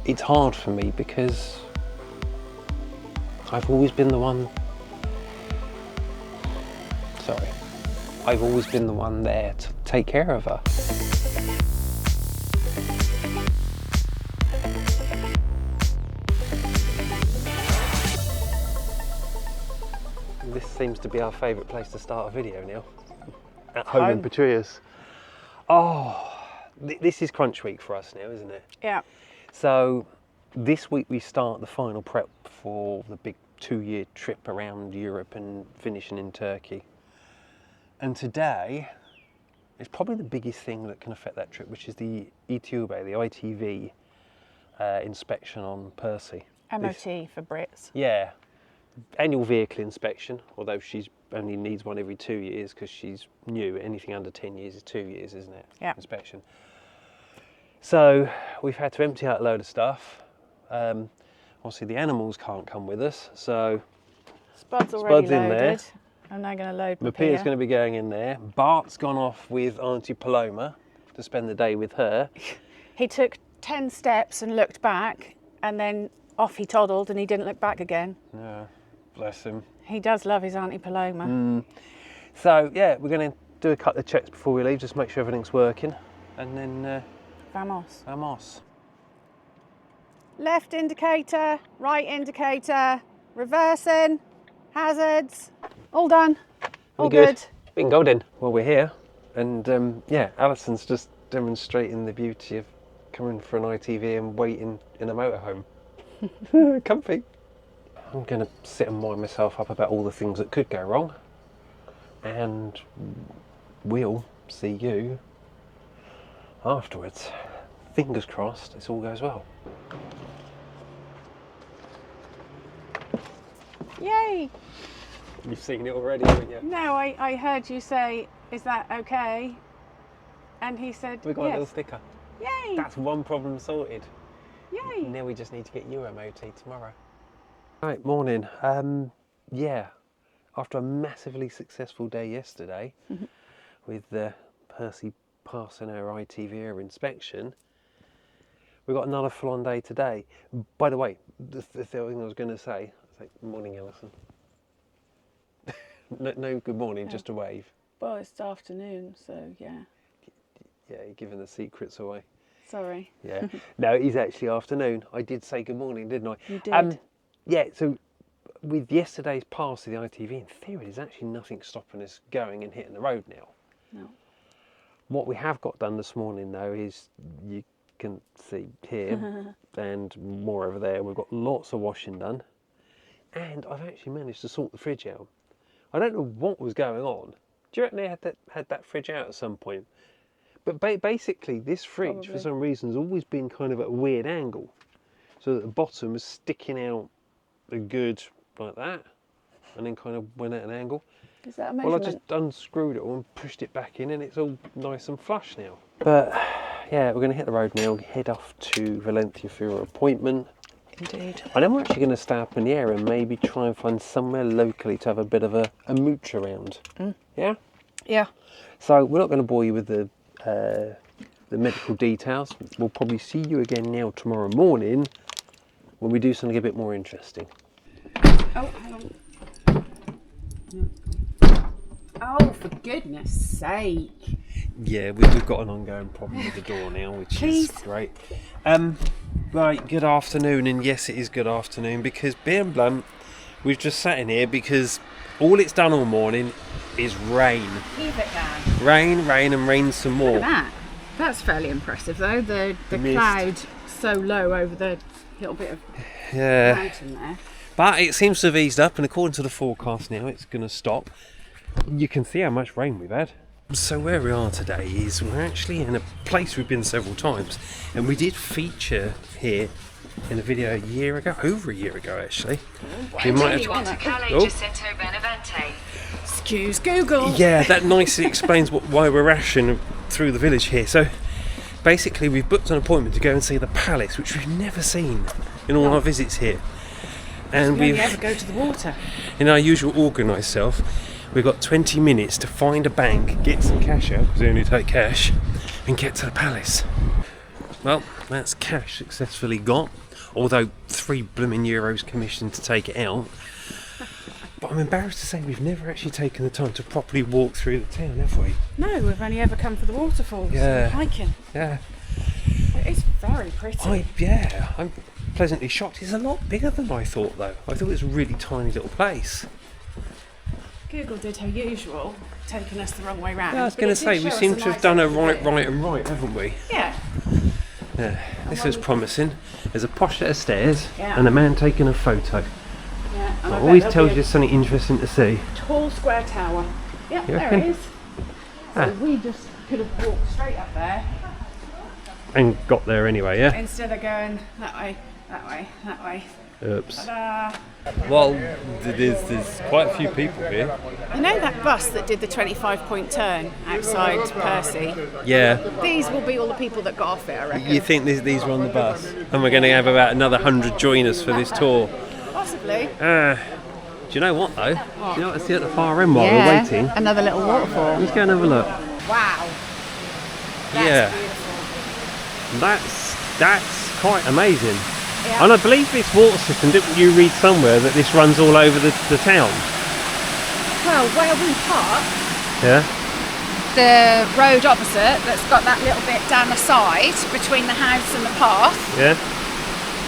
it's hard for me because I've always been the one, I've always been the one there to take care of her. This seems to be our favourite place to start a video, Neil. At home in Perse. Oh, this is crunch week for us now, isn't it? Yeah. So this week we start the final prep for the big 2-year trip around Europe and finishing in Turkey. And today is probably the biggest thing that can affect that trip, which is the ETUB, the ITV inspection on Percie. MOT for Brits. Yeah, annual vehicle inspection, although she's only needs one every 2 years because she's new. Anything under 10 years is 2 years, isn't it? Yeah. Inspection. So we've had to empty out a load of stuff. Obviously the animals can't come with us, so Spud's already in loaded. there. I'm now going to load Mapia's going to be going in there. Bart's gone off with Auntie Paloma to spend the day with her. He took 10 steps and looked back, and then off he toddled and he didn't look back again. Yeah, bless him. He does love his Auntie Paloma. So yeah, we're going to do a couple of checks before we leave, just make sure everything's working, and then Vamos. vamos. Left indicator, right indicator, reversing, hazards, all done, all good. We can go then while we're here. And yeah, Alison's just demonstrating the beauty of coming for an ITV and waiting in a motorhome. Comfy. I'm going to sit and wind myself up about all the things that could go wrong. And we'll see you afterwards. Fingers crossed this all goes well. Yay! You've seen it already, haven't you? No, I heard you say, is that okay? And he said, We got yes. a little sticker. Yay! That's one problem sorted. Yay! Now we just need to get you MOT tomorrow. Right, morning. Yeah, after a massively successful day yesterday with Percie passing her ITV inspection, we've got another full-on day today. By the way, the thing I was going to say, morning, Alison. no good morning, just a wave. Well, it's afternoon, so yeah. Yeah, you're giving the secrets away. Sorry. Yeah. No, it is actually afternoon. I did say good morning, didn't I? You did. Yeah, so with yesterday's pass of the ITV, in theory, there's actually nothing stopping us going and hitting the road now. No. What we have got done this morning, though, is you can see here and more over there. We've got lots of washing done. And I've actually managed to sort the fridge out. I don't know what was going on. Do you reckon they had that fridge out at some point? But basically, this fridge, for some reason, has always been kind of at a weird angle. So that the bottom is sticking out a good like that, and then kind of went at an angle. Is that a measurement? Well, I just unscrewed it all and pushed it back in, and it's all nice and flush now. But yeah, we're going to hit the road now, head off to Valencia for your appointment. Indeed. And then we're actually going to stay up in the area and maybe try and find somewhere locally to have a bit of a mooch around. Yeah? Yeah. So we're not going to bore you with the medical details. We'll probably see you again now tomorrow morning when we do something a bit more interesting. Oh, hang on. Oh, for goodness sake. Yeah, we've got an ongoing problem with the door now, which is great. Right, good afternoon, and yes, it is good afternoon, because being blunt, we've just sat in here because all it's done all morning is rain. Keep it down. Rain, and rain some more. Look at that. That's fairly impressive, though. The cloud so low over the little bit of mountain there. But it seems to have eased up, and according to the forecast now, it's going to stop. You can see how much rain we've had. So where we are today is we're actually in a place we've been several times, and we did feature here in a video over a year ago actually. You might have Excuse Google. Yeah, that nicely explains why we're rushing through the village here. So basically we've booked an appointment to go and see the palace, which we've never seen in all our visits here. And we ever go to the water. In our usual organised self, we've got 20 minutes to find a bank, get some cash out, because we only take cash, and get to the palace. Well, That's cash successfully got, although €3 blooming commissioned to take it out. But I'm embarrassed to say we've never actually taken the time to properly walk through the town, have we? No, we've only ever come for the waterfalls. Yeah. Hiking. Yeah. It is very pretty. I'm pleasantly shocked. It's a lot bigger than I thought, though. I thought it was a really tiny little place. Google did her usual, taking us the wrong way round. Yeah, I was going to say, we seem to have done a right, haven't we? Yeah. Yeah. This is promising. There's a posh set of stairs Yeah. and a man taking a photo. Yeah. And It always tells you something interesting to see. Tall square tower. Yeah, You there reckon? it is. So we just could have walked straight up there And got there anyway, yeah? instead of going that way, that way, that way. Oops. Ta-da. Well, there's quite a few people here. You know that bus that did the 25-point turn outside Percie? Yeah. These will be all the people that got off it, I reckon. You think these were on the bus? And we're going to have about another 100 join us for this tour. Possibly. Do you know what, though? Do you know what I see at the far end while we're waiting? Another little waterfall. Let's go and have a look. Wow. That's beautiful. That's quite amazing. Yeah. And I believe this water system, didn't you read somewhere that this runs all over the town? Well, where we park, Yeah. the road opposite that's got that little bit down the side between the house and the path, Yeah.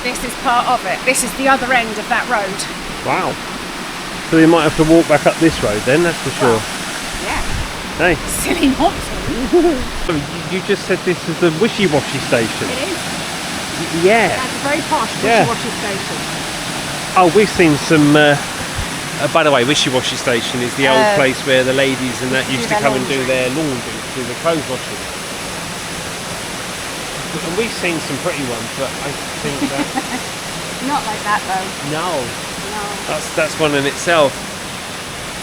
this is part of it. This is the other end of that road. Wow. So you might have to walk back up this road then, that's for sure. Yeah. Hey, Silly not to. you just said this is the wishy-washy station. It is. Yeah. That's a very posh Yeah. wishy-washy station. Oh, we've seen some. By the way, Wishy-Washy Station is the old place where the ladies and that used to their come and do laundry. their laundry, do the clothes washing. And we've seen some pretty ones, but I think that Not like that though. no, No. that's one in itself.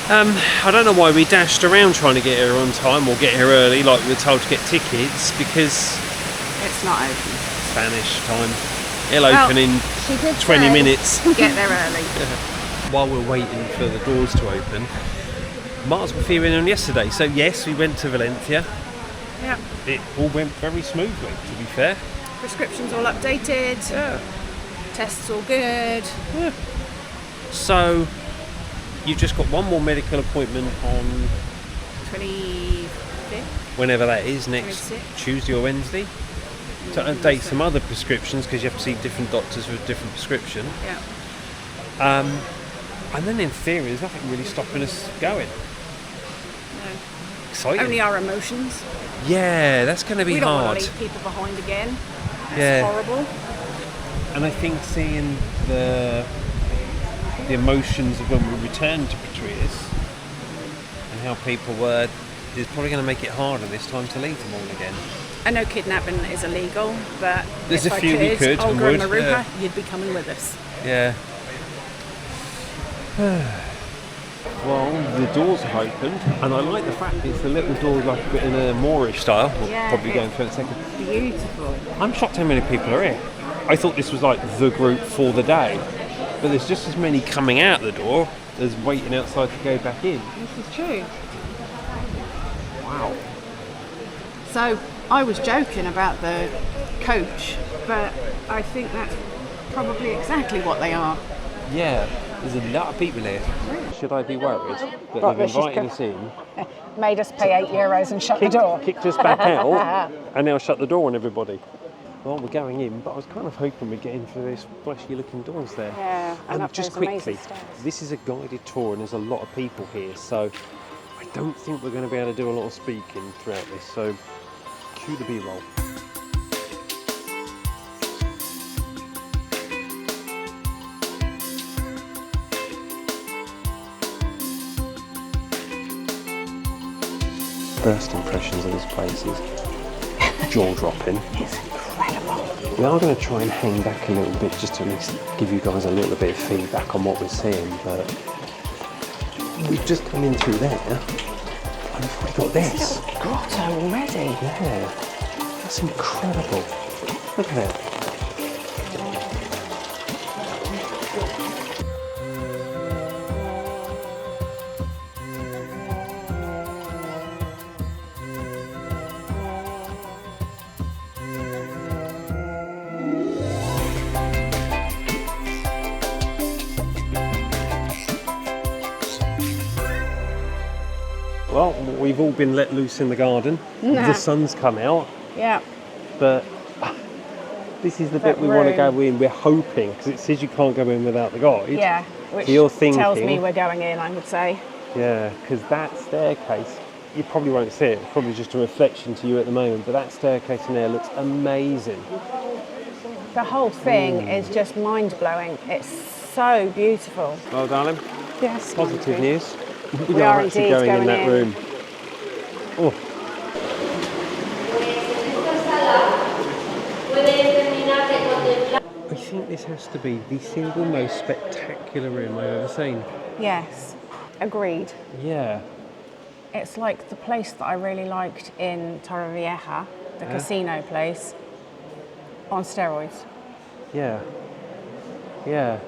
I don't know why we dashed around trying to get here on time or get here early, like we were told to get tickets, because It's not open. Spanish time. It'll open in She did 20 say, minutes. Get there early. While we're waiting for the doors to open, Mars were fearing on yesterday. So yes, we went to Valencia. Yeah. It all went very smoothly, to be fair. Prescriptions all updated. Yeah. Tests all good. Yeah. So you've just got one more medical appointment on 25th. whenever that is, next 26th. Tuesday or Wednesday, to update some other prescriptions because you have to see different doctors with different prescription. Yeah. And then in theory, there's nothing really stopping us going. No. Exciting. Only our emotions. Yeah, that's going to be We don't hard. want to leave people behind again. That's Yeah. horrible. And I think seeing the emotions of when we returned to Patrias and how people were is probably going to make it harder this time to leave them all again. I know kidnapping is illegal, but There's if a few I we could, could and Olga and would, Maruha, yeah. you'd be coming with us. Yeah. Well, the doors have opened, and I like the fact it's the little doors like a bit in a Moorish style. We'll probably go into it in a second. Beautiful. I'm shocked how many people are here. I thought this was like the group for the day, but there's just as many coming out the door as waiting outside to go back in. This is true. Wow. So I was joking about the coach, but I think that's probably exactly what they are. Yeah, there's a lot of people here. Should I be worried that Right, they've this is invited good. us in, Made us pay €8 and shut the door. kicked us back out, and now shut the door on everybody? Well, we're going in, but I was kind of hoping we'd get in through these flashy looking doors there. Yeah, and up just those amazing quickly, stairs. this is a guided tour and there's a lot of people here, so I don't think we're going to be able to do a lot of speaking throughout this, so cue the B-roll. First impressions of this place is jaw-dropping. It's incredible. We are going to try and hang back a little bit just to at least give you guys a little bit of feedback on what we're seeing, but we've just come in through there and we've already got this. Little grotto already. Yeah, that's incredible. Look at it. well, we've all been let loose in the garden. Nah. The sun's come out, Yeah. but this is the bit we want to go in. We're hoping, because it says you can't go in without the guide. Yeah. Which So you're tells me thinking- we're going in, I would say. Yeah, because that staircase, you probably won't see it. It's probably just a reflection to you at the moment, but that staircase in there looks amazing. The whole thing is just mind-blowing. It's so beautiful. Well, darling, Yes. positive news. We are actually indeed going in that going in. room. Oh, I think this has to be the single most spectacular room I've ever seen. Yes. Agreed. Yeah. It's like the place that I really liked in Torrevieja, the casino place, on steroids. Yeah. Yeah.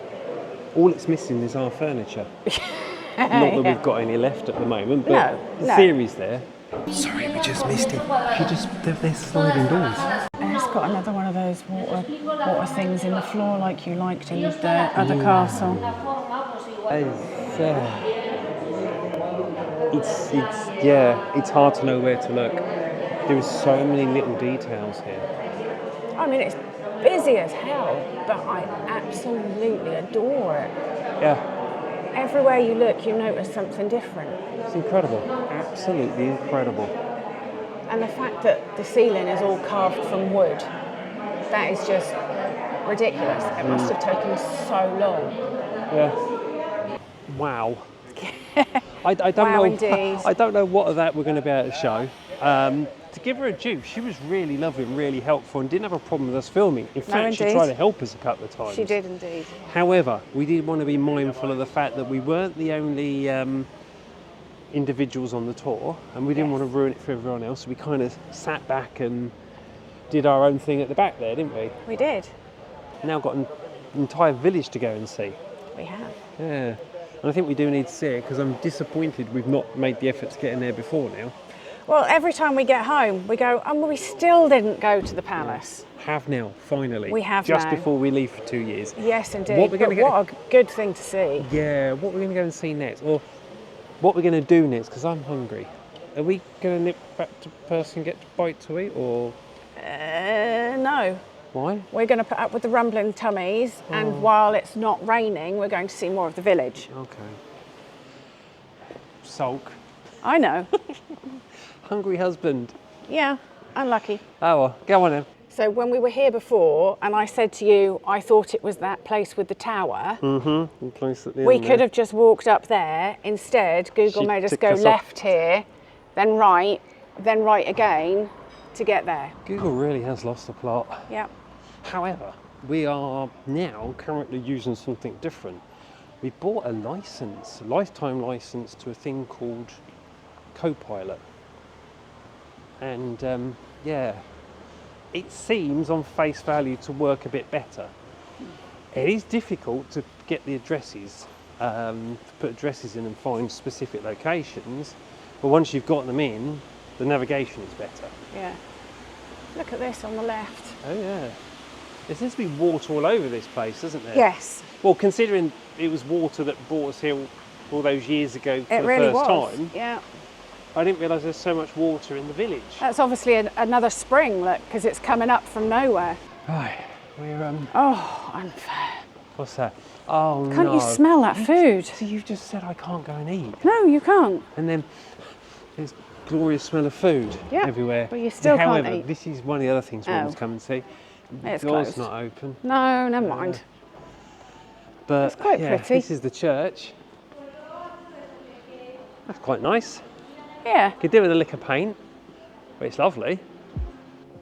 All it's missing is our furniture. Not that we've got any left at the moment, but No, the no. theory's there. Sorry, we just missed it. They're sliding doors. And it's got another one of those water things in the floor like you liked in the other castle. It's hard to know where to look. There are so many little details here. I mean, it's busy as hell, but I absolutely adore it. Yeah, Everywhere you look, you notice something different. it's incredible. Absolutely incredible. And the fact that the ceiling is all carved from wood, that is just ridiculous. It must have taken so long. Yeah. Wow. I don't Wow, know. indeed. I don't know what of that we're going to be able to show. To give her a due, she was really lovely and really helpful and didn't have a problem with us filming. In fact, she indeed. tried to help us a couple of times. She did indeed. However, we did want to be mindful of the fact that we weren't the only individuals on the tour, and we didn't want to ruin it for everyone else. So we kind of sat back and did our own thing at the back there, didn't we? We did. Now got an entire village to go and see. We have. Yeah. And I think we do need to see it because I'm disappointed we've not made the effort to get in there before now. Well, every time we get home, we go, oh, well, we still didn't go to the palace. Have now, finally. We have just now. before we leave for 2 years. Yes, indeed. What we're gonna But what a good thing to see. Yeah, what we're going to go and see next, or what we're going to do next, because I'm hungry. Are we going to nip back to Perse and get a bite to eat, or No. why? We're going to put up with the rumbling tummies, and while it's not raining, we're going to see more of the village. Okay. Sulk. I know. Hungry husband. Yeah, unlucky. Oh well, go on then. So when we were here before, and I said to you, I thought it was that place with the tower, Close at the we end could there. have just walked up there. Instead, Google She made us took go us off. left here, then right again to get there. Google really has lost the plot. Yeah. However, we are now currently using something different. We bought a license, a lifetime license to a thing called Copilot. And yeah, it seems on face value to work a bit better. It is difficult to get the addresses, to put addresses in and find specific locations, but once you've got them in, the navigation is better. Yeah. Look at this on the left. Oh yeah. There seems to be water all over this place, doesn't there? Yes. Well, considering it was water that brought us here all those years ago for It the really first was. time, Yeah. I didn't realise there's so much water in the village. That's obviously another spring, look, because it's coming up from nowhere. Right, we're Oh, unfair. what's that? Oh no. Can't you smell that food? So you've just said I can't go and eat, No, you can't. and then there's glorious smell of food Yeah, everywhere. but you still can't However, eat. this is one of the other things we want Oh. to come and see. It's Door's closed. not open. No, never mind. But It's quite yeah, pretty. this is the church. That's quite nice. Yeah. Could do with a lick of paint, but it's lovely.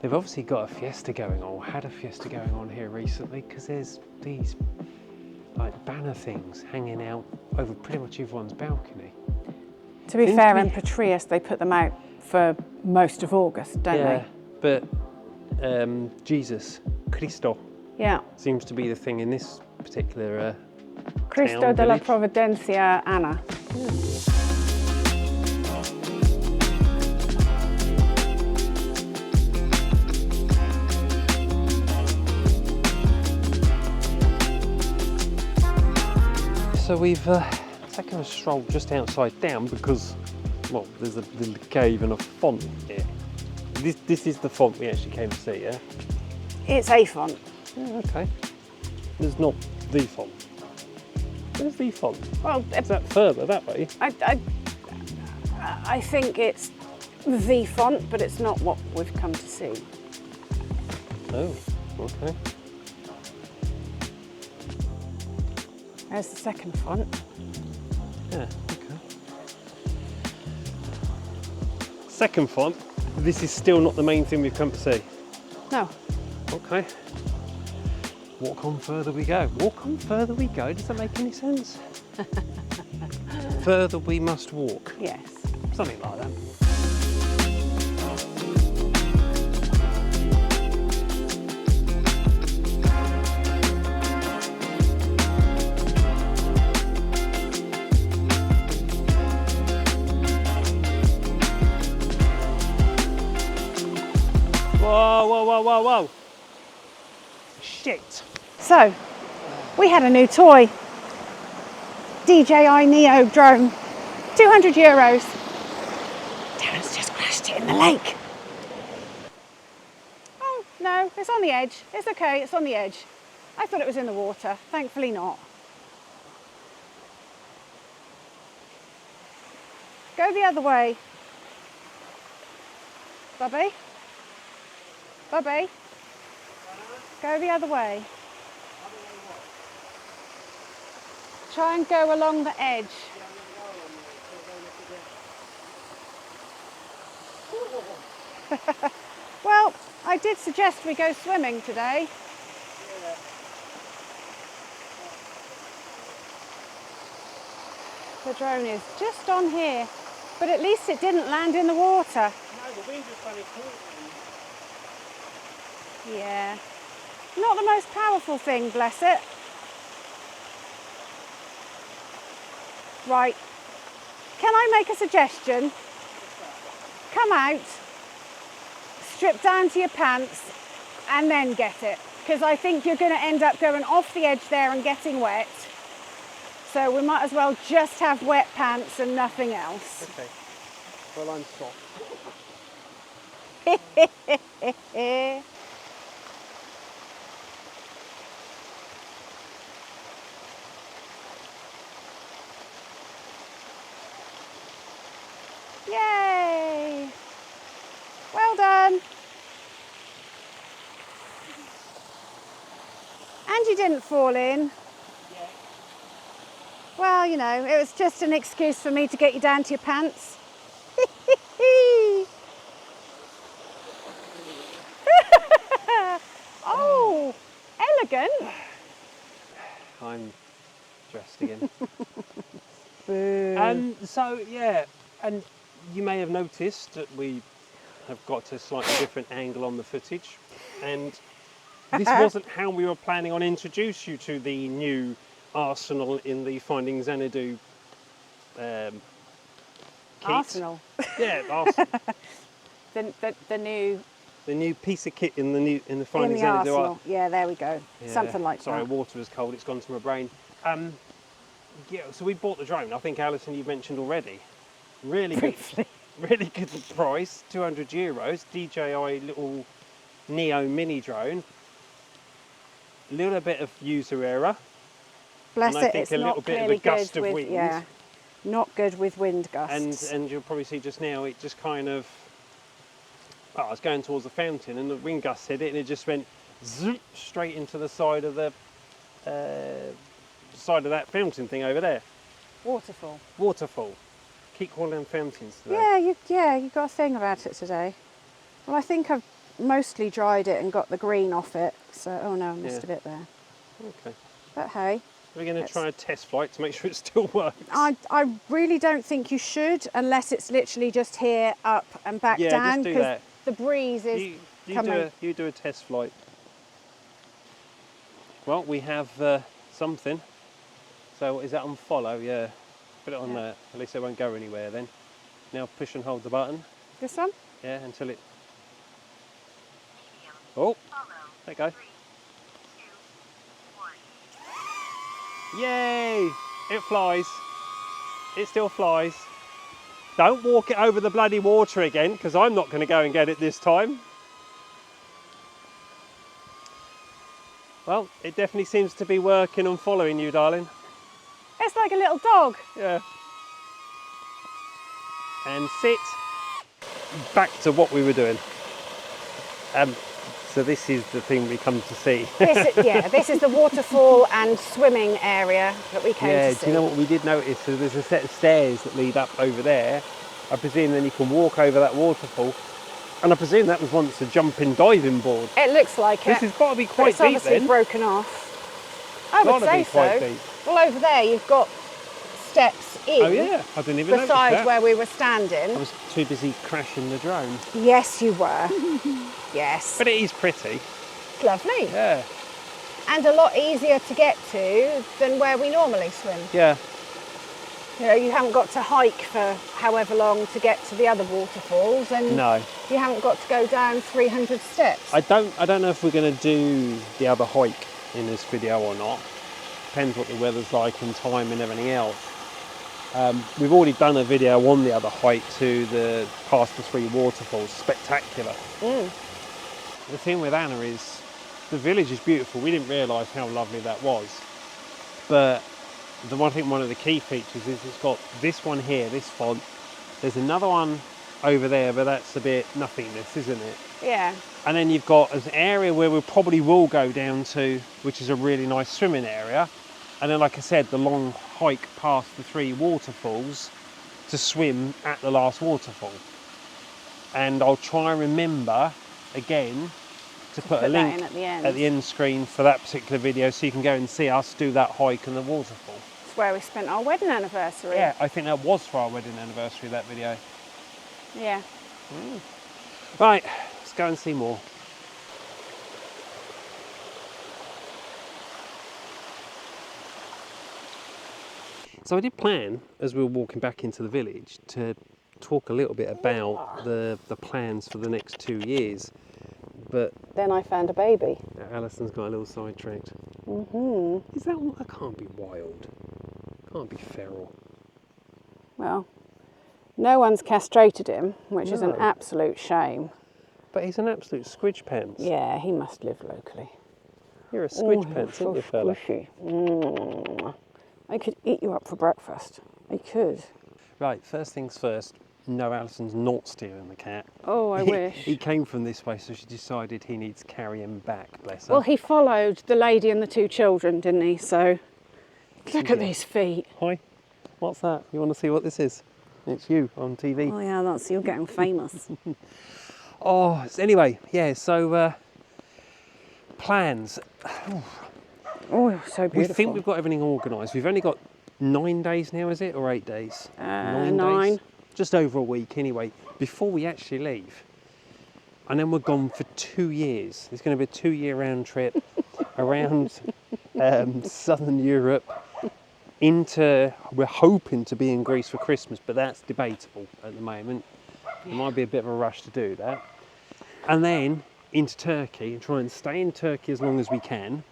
They've obviously got a fiesta going on, or had a fiesta going on here recently, because there's these like banner things hanging out over pretty much everyone's balcony. To be Seems fair, to in be- Patrias, they put them out for most of August, don't Yeah, but Jesus, Cristo, they? Yeah. seems to be the thing in this particular Cristo town, de la village. Providencia Ana. So we've taken a stroll just outside down because well, there's a little cave and a font here. This is the font we actually came to see, yeah? It's a font. Yeah, okay. There's not the font. Where's the font? Well, Is that further that way? I think it's the font, but it's not what we've come to see. Oh, okay. There's the second font. Yeah, okay. Second font. This is still not the main thing we've come to see. No. Okay. Walk on further we go. Walk on further we go. Does that make any sense? Further we must walk. Yes. Something like that. Whoa, whoa, whoa, whoa, whoa. Shit. So, we had a new toy. DJI Neo drone. €200. Darren's just crashed it in the lake. Oh, no, it's on the edge. It's okay, it's on the edge. I thought it was in the water. Thankfully not. Go the other way. Bubby? Bubby? Go the other way. Try and go along the edge. Well, I did suggest we go swimming today. The drone is just on here, but at least it didn't land in the water. No, the wind was funny cool. Yeah. Not the most powerful thing, bless it. Right. Can I make a suggestion? Come out, strip down to your pants, and then get it. Because I think you're going to end up going off the edge there and getting wet. So we might as well just have wet pants and nothing else. Okay. Well, I'm soft. Yay! Well done. And you didn't fall in. Yeah. Well, you know, it was just an excuse for me to get you down to your pants. Oh, elegant. I'm dressed again. Boo. So, yeah, and you may have noticed that we have got a slightly different angle on the footage. And this wasn't how we were planning on introduce you to the new arsenal in the Finding XANADU kit. Arsenal. Yeah, Arsenal. The The new piece of kit in the Finding in the XANADU. arsenal. Yeah, there we go. Yeah. Something like Sorry, that. water was cold. It's gone to my brain. Yeah, so we bought the drone. I think Alison, you've mentioned already. Really good, Briefly. really good price. €200. DJI little Neo mini drone. Little bit of user error. Bless and I it, think it's a not little bit of a clearly gust good of with, wind. yeah, not good with wind gusts. And you'll probably see just now it just kind of. Oh, I was going towards the fountain and the wind gust hit it and it just went zoop, straight into the side of the that fountain thing over there. Waterfall. Waterfall. Keep calling them fountains today. Yeah, you got a thing about it today. Well, I think I've mostly dried it and got the green off it. So, oh no, I missed a bit there. Okay. But hey. We're going to try a test flight to make sure it still works. I really don't think you should, unless it's literally just here, up and back Yeah, down. just do that. The breeze is coming. You do a test flight. Well, we have something. So is that on follow? Yeah. Put it on there. At least it won't go anywhere then. Now push and hold the button. This one? Yeah, until it... Oh, there you go. 3, 2, 1. Yay! It flies. It still flies. Don't walk it over the bloody water again, because I'm not going to go and get it this time. Well, it definitely seems to be working and following you, darling. It's like a little dog. Yeah. And sit. Back to what we were doing. So this is the thing we come to see. This is the waterfall and swimming area that we came to see. Do you know what we did notice? So there's a set of stairs that lead up over there. I presume then you can walk over that waterfall. And I presume that was once a jumping diving board. It looks like This has got to be quite it's deep obviously then. broken off. I would say Quite so. deep. Well, over there you've got steps in. Oh yeah, I didn't even notice beside that. where we were standing. I was too busy crashing the drone. Yes, you were. Yes. But it is pretty. It's lovely. Yeah. And a lot easier to get to than where we normally swim. Yeah. You know, you haven't got to hike for however long to get to the other waterfalls, and No. you haven't got to go down 300 steps. I don't know if we're going to do the other hike in this video or not. Depends what the weather's like and time and everything else. We've already done a video on the other hike to the past the 3 waterfalls. Spectacular. The thing with Anna is the village is beautiful. We didn't realise how lovely that was. But I think one of the key features is it's got this one here, this font. There's another one over there, but that's a bit nothingness, isn't it? Yeah. And then you've got an area where we probably will go down to, which is a really nice swimming area. And then, like I said, the long hike past the 3 waterfalls to swim at the last waterfall. And I'll try and remember, again, to put a link at the end screen for that particular video so you can go and see us do that hike and the waterfall. It's where we spent our wedding anniversary. Yeah, I think that was for our wedding anniversary, that video. Yeah. Right, let's go and see more. So I did plan, as we were walking back into the village, to talk a little bit about the plans for the next 2 years. But Then I found a baby. Alison's got a little sidetracked. Is that can't be wild. Can't be feral. Well, no one's castrated him, which is an No. absolute shame. But he's an absolute squidge pants. Yeah, he must live locally. You're a squidge pants, aren't you, fella? Squishy. I could eat you up for breakfast. I could. Right, first things first. No, Alison's not stealing the cat. Oh, I wish. He came from this way, so she decided he needs to carry him back, bless her. Well, he followed the lady and the 2 children, didn't he? So, look at these feet. Hi, what's that? You want to see what this is? It's you on TV. Oh yeah, that's you getting famous. Oh, anyway, yeah, so plans. Oh, so beautiful. We think we've got everything organised. We've only got 9 days now, is it, or 8 days? 9. days? Just over a week anyway, before we actually leave. And then we're gone for 2 years. It's going to be a 2-year round trip around southern Europe we're hoping to be in Greece for Christmas, but that's debatable at the moment. It might be a bit of a rush to do that. And then into Turkey and try and stay in Turkey as long as we can.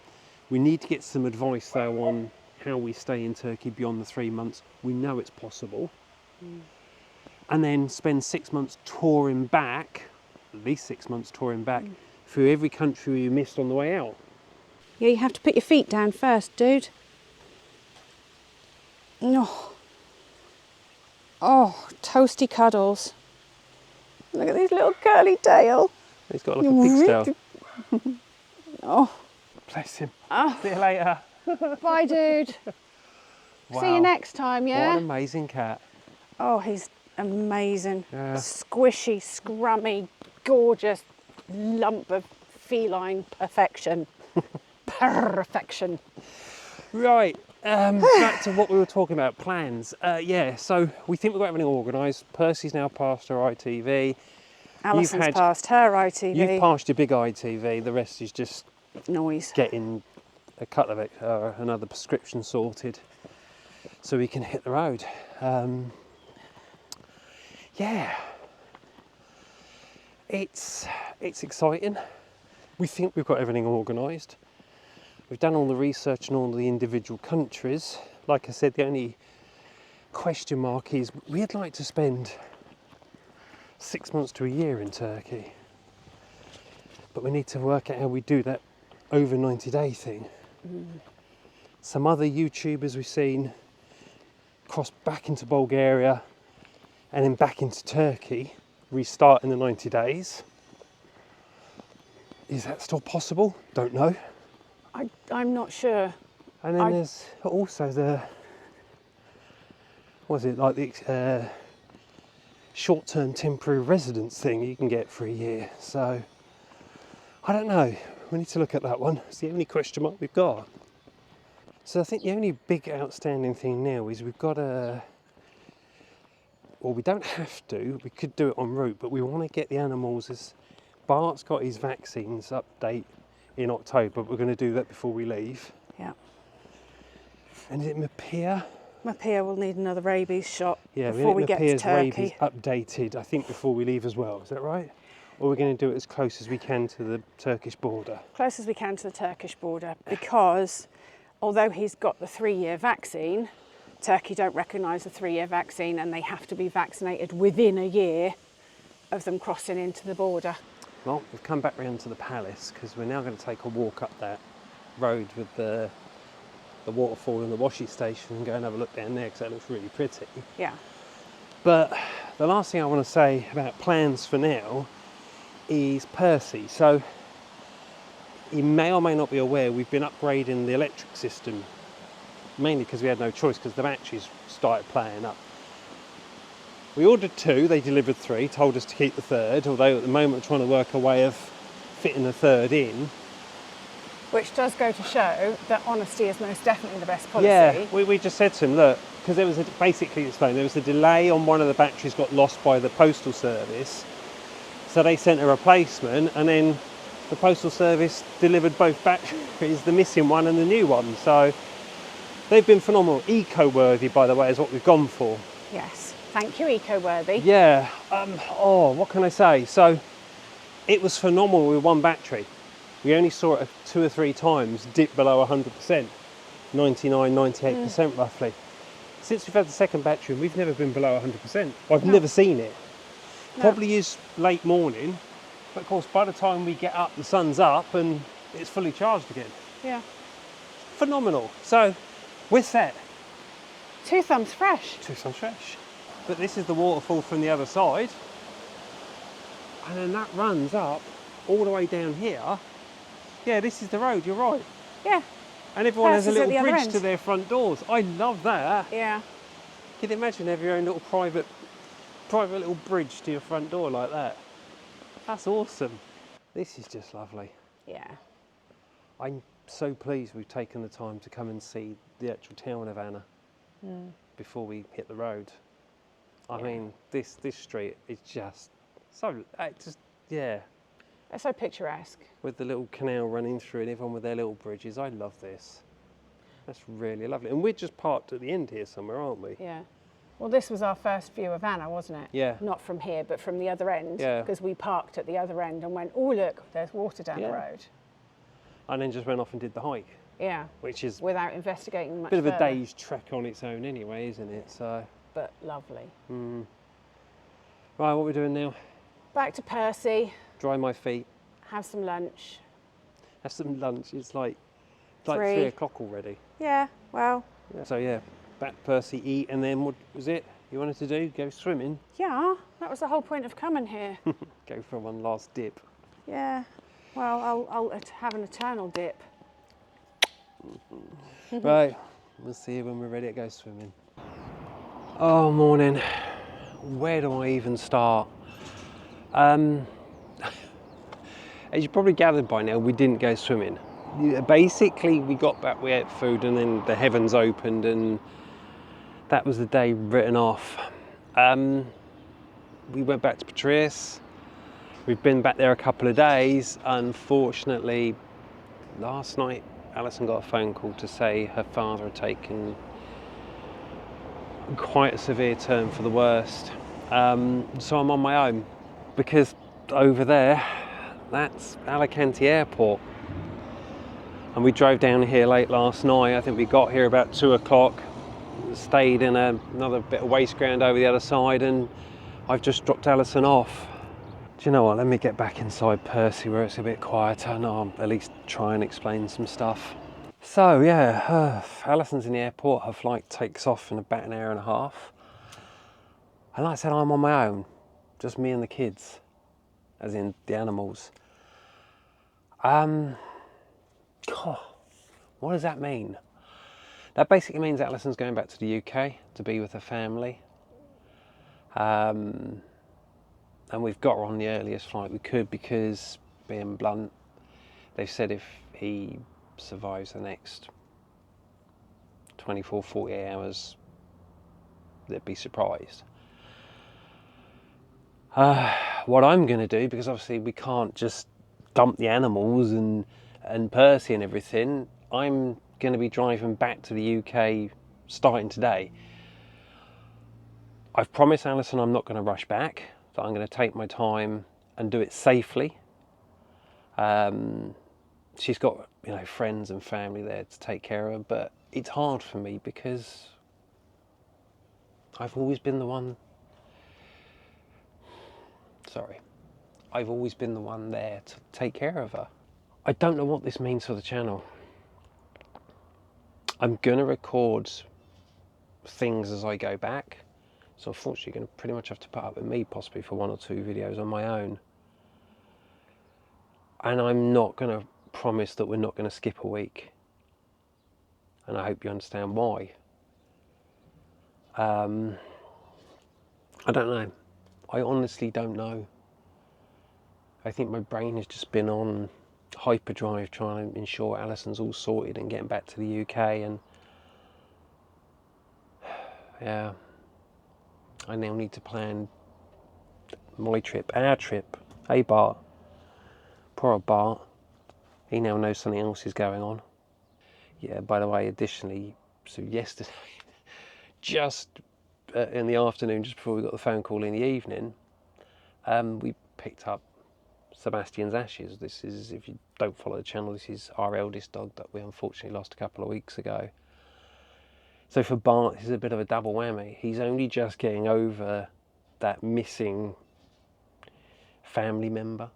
We need to get some advice though on how we stay in Turkey beyond the 3 months. We know it's possible. And then spend 6 months touring back, at least 6 months touring back, through every country we missed on the way out. Yeah, you have to put your feet down first, dude. Oh, toasty cuddles. Look at this little curly tail. He's got like a pig's tail. Oh, Bless him. Oh. See you later. Bye, dude. Wow. See you next time, yeah? What an amazing cat. Oh, he's amazing. Yeah. Squishy, scrummy, gorgeous lump of feline perfection. Perfection. Right, back to what we were talking about, plans. Yeah, so we think we've got everything organised. Percy's now passed her ITV. Alison's passed her ITV. You've passed your big ITV, the rest is just Noise. getting a couple of it, another prescription sorted so we can hit the road. Yeah, it's exciting. We think we've got everything organised. We've done all the research on all the individual countries. Like I said, the only question mark is we'd like to spend 6 months to a year in Turkey, but we need to work out how we do that over 90-day thing. Some other YouTubers we've seen cross back into Bulgaria and then back into Turkey, restart in the 90 days. Is that still possible? Don't know. I'm not sure. And then there's also the, the short-term temporary residence thing you can get for a year. So I don't know. We need to look at that one. It's the only question mark we've got. So I think the only big outstanding thing now is we've got we don't have to, we could do it en route, but we want to get the animals, as Bart's got his vaccines update in October, but we're going to do that before we leave. Yeah. And is it Mapia? Mapia will need another rabies shot Yeah, before we get to Mapia's Turkey. rabies updated, I think, before we leave as well. Is that right? Or we're going to do it as close as we can to the Turkish border? Close as we can to the Turkish border, because although he's got the 3-year vaccine, Turkey don't recognise the 3-year vaccine, and they have to be vaccinated within a year of them crossing into the border. Well, we've come back round to the palace because we're now going to take a walk up that road with the waterfall and the washing station and go and have a look down there because that looks really pretty. Yeah. But the last thing I want to say about plans for now is Percie. So you may or may not be aware, we've been upgrading the electric system, mainly because we had no choice because the batteries started playing up. We ordered 2, they delivered 3, told us to keep the 3rd, although at the moment we're trying to work a way of fitting the 3rd in. Which does go to show that honesty is most definitely the best policy. Yeah, we just said to him, look, because there was basically explained, there was a delay on one of the batteries got lost by the postal service, so they sent a replacement, and then the postal service delivered both batteries, the missing one and the new one. So they've been phenomenal. Eco-worthy, by the way, is what we've gone for. Yes, thank you, Eco-worthy. Yeah, what can I say? So it was phenomenal with one battery. We only saw it 2 or 3 times dip below 100%, 99, 98% roughly. Since we've had the second battery, we've never been below 100%. I've never seen it. No. Probably is late morning, but of course by the time we get up, the sun's up and it's fully charged again. Yeah. Phenomenal. So we're set. 2 thumbs fresh. 2 thumbs fresh. But this is the waterfall from the other side. And then that runs up all the way down here. Yeah, this is the road, you're right. Yeah. And everyone Perse has a is at little the other bridge end. to their front doors. I love that. Yeah. Can you imagine having your own little private little bridge to your front door like that? That's awesome. This is just lovely. Yeah. I'm so pleased we've taken the time to come and see the actual town of Anna before we hit the road. I mean, this street is just so, yeah. It's so picturesque. With the little canal running through and everyone with their little bridges. I love this. That's really lovely. And we're just parked at the end here somewhere, aren't we? Yeah. Well, this was our first view of Anna, wasn't it? Yeah. Not from here, but from the other end. Yeah. Because we parked at the other end and went, oh, look, there's water down the road. And then just went off and did the hike. Yeah. Which is without investigating much a bit of a further. day's trek on its own anyway, isn't it? So. But lovely. Right, what are we doing now? Back to Percie, Dry my feet. have some lunch. Have some lunch. It's like 3. 3 o'clock already. Yeah, well. So yeah, back to Percie, eat, and then what was it you wanted to do? Go swimming? Yeah, that was the whole point of coming here. Go for one last dip. Yeah, well, I'll have an eternal dip. Right, we'll see you when we're ready to go swimming. Oh, morning. Where do I even start? As you probably gathered by now, we didn't go swimming. Basically, we got back, we ate food, and then the heavens opened, and that was the day written off. We went back to Perse. We've been back there a couple of days. Unfortunately, last night, Alison got a phone call to say her father had taken quite a severe turn for the worst. So I'm on my own, because over there, that's Alicante Airport. And we drove down here late last night. I think we got here about 2 o'clock. stayed in another bit of waste ground over the other side, and I've just dropped Alison off. Do you know what, let me get back inside Percy where it's a bit quieter and I'll at least try and explain some stuff. So yeah, Alison's in the airport, her flight takes off in about an hour and a half. And like I said, I'm on my own, just me and the kids, as in the animals. God, what does that mean? That basically means Alison's going back to the UK to be with her family. And we've got her on the earliest flight we could because, being blunt, they've said if he survives the next 24, 48 hours, they'd be surprised. What I'm going to do, because obviously we can't just dump the animals and Percy and everything, I'm going to be driving back to the UK starting today. I've promised Alison I'm not going to rush back, that I'm going to take my time and do it safely. She's got, you know, friends and family there to take care of, but it's hard for me because I've always been the one. I've always been the one there to take care of her. I don't know what this means for the channel. I'm going to record things as I go back, so unfortunately you're going to pretty much have to put up with me possibly for 1 or 2 videos on my own. And I'm not going to promise that we're not going to skip a week. And I hope you understand why. I don't know. I honestly don't know. I think my brain has just been on hyperdrive trying to ensure Alison's all sorted and getting back to the UK, and yeah, I now need to plan my trip, our trip. Hey Bart, poor old Bart, he now knows something else is going on. Yeah, by the way, additionally, so yesterday, just in the afternoon, just before we got the phone call in the evening, we picked up Sebastian's ashes. This is, if you don't follow the channel, this is our eldest dog that we unfortunately lost a couple of weeks ago. So for Bart, this is a bit of a double whammy. He's only just getting over that missing family member,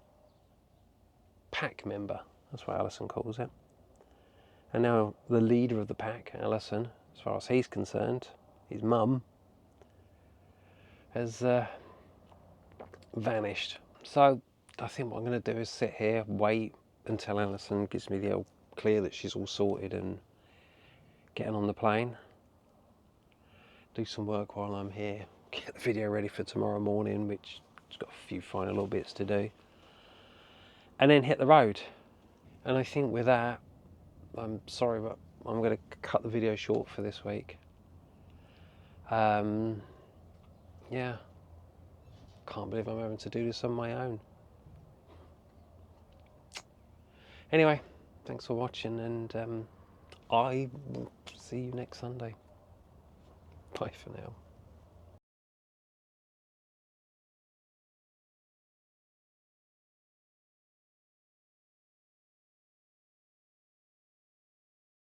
pack member, that's what Alison calls it. And now the leader of the pack, Alison, as far as he's concerned, his mum, has vanished. So I think what I'm going to do is sit here, wait until Alison gives me the all clear that she's all sorted and getting on the plane. Do some work while I'm here, get the video ready for tomorrow morning, which has got a few final little bits to do, and then hit the road. And I think with that, I'm sorry, but I'm going to cut the video short for this week. Yeah, can't believe I'm having to do this on my own. Anyway, thanks for watching, and I will see you next Sunday. Bye for now.